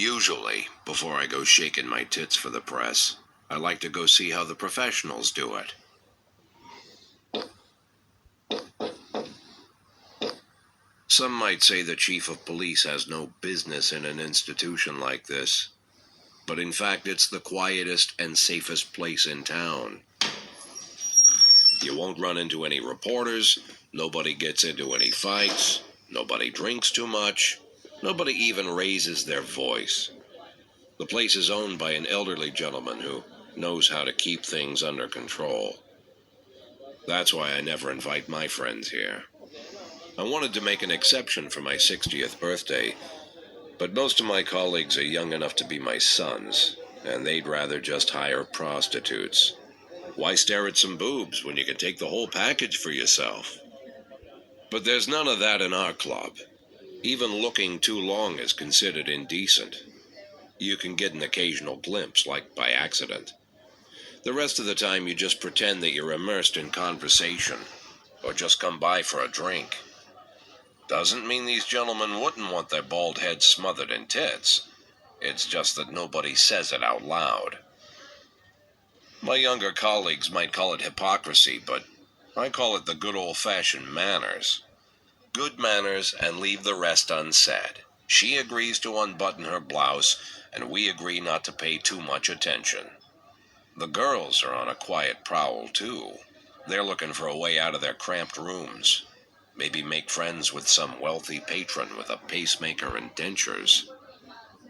Usually, before I go shaking my tits for the press, I like to go see how the professionals do it. Some might say the chief of police has no business in an institution like this, but in fact it's the quietest and safest place in town. You won't run into any reporters, nobody gets into any fights, nobody drinks too much, nobody even raises their voice. The place is owned by an elderly gentleman who knows how to keep things under control. That's why I never invite my friends here. I wanted to make an exception for my 60th birthday, but most of my colleagues are young enough to be my sons, and they'd rather just hire prostitutes. Why stare at some boobs when you can take the whole package for yourself? But there's none of that in our club. Even looking too long is considered indecent. You can get an occasional glimpse, like by accident. The rest of the time you just pretend that you're immersed in conversation, or just come by for a drink. Doesn't mean these gentlemen wouldn't want their bald heads smothered in tits. It's just that nobody says it out loud. My younger colleagues might call it hypocrisy, but I call it the good old-fashioned manners. Good manners and leave the rest unsaid. She agrees to unbutton her blouse, and we agree not to pay too much attention. The girls are on a quiet prowl, too. They're looking for a way out of their cramped rooms. Maybe make friends with some wealthy patron with a pacemaker and dentures.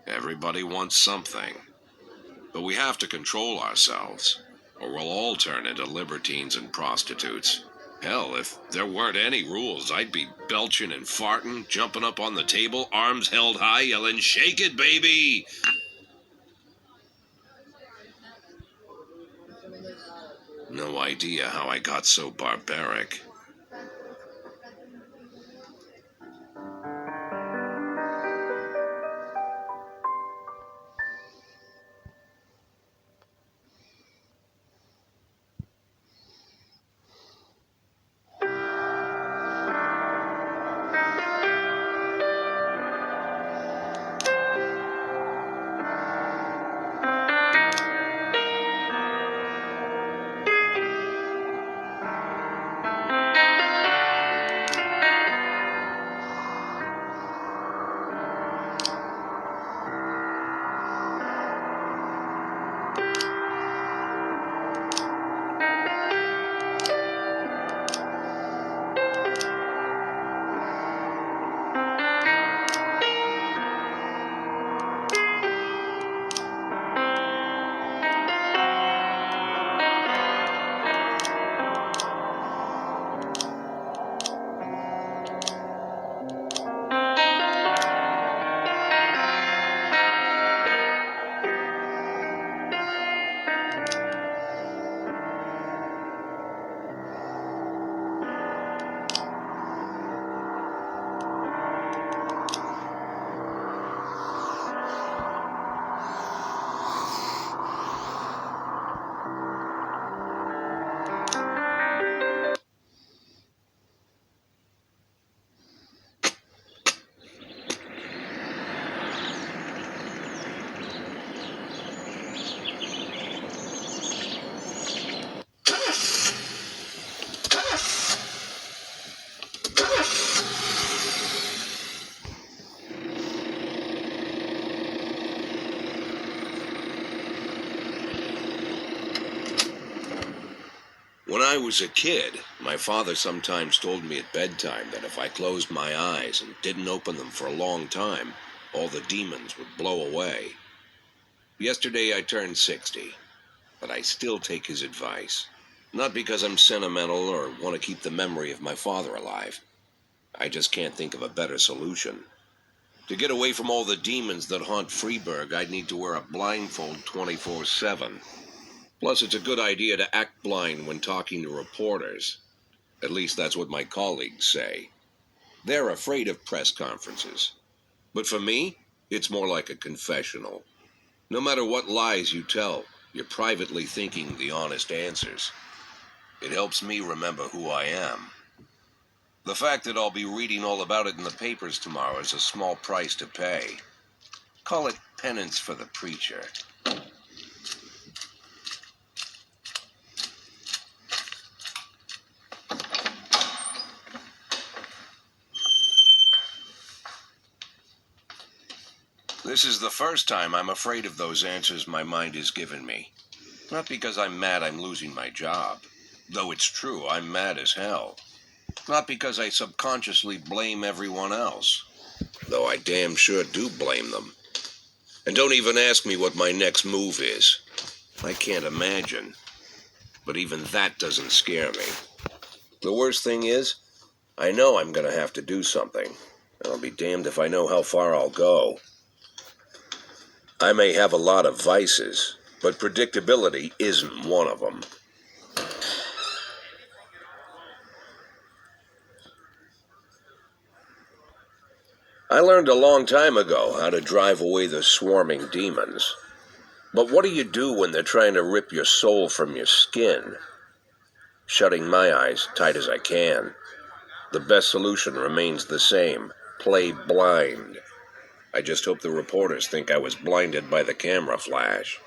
Everybody wants something. But we have to control ourselves, or we'll all turn into libertines and prostitutes. Hell, if there weren't any rules, I'd be belching and farting, jumping up on the table, arms held high, yelling, "Shake it, baby!" No idea how I got so barbaric. When I was a kid, my father sometimes told me at bedtime that if I closed my eyes and didn't open them for a long time, all the demons would blow away. Yesterday I turned 60, but I still take his advice. Not because I'm sentimental or want to keep the memory of my father alive. I just can't think of a better solution. To get away from all the demons that haunt Freeburg, I'd need to wear a blindfold 24/7. Plus, it's a good idea to act blind when talking to reporters. At least that's what my colleagues say. They're afraid of press conferences. But for me, it's more like a confessional. No matter what lies you tell, you're privately thinking the honest answers. It helps me remember who I am. The fact that I'll be reading all about it in the papers tomorrow is a small price to pay. Call it penance for the preacher. This is the first time I'm afraid of those answers my mind has given me. Not because I'm mad I'm losing my job. Though it's true, I'm mad as hell. Not because I subconsciously blame everyone else. Though I damn sure do blame them. And don't even ask me what my next move is. I can't imagine. But even that doesn't scare me. The worst thing is, I know I'm gonna have to do something. I'll be damned if I know how far I'll go. I may have a lot of vices, but predictability isn't one of them. I learned a long time ago how to drive away the swarming demons. But what do you do when they're trying to rip your soul from your skin? Shutting my eyes tight as I can. The best solution remains the same. Play blind. I just hope the reporters think I was blinded by the camera flash.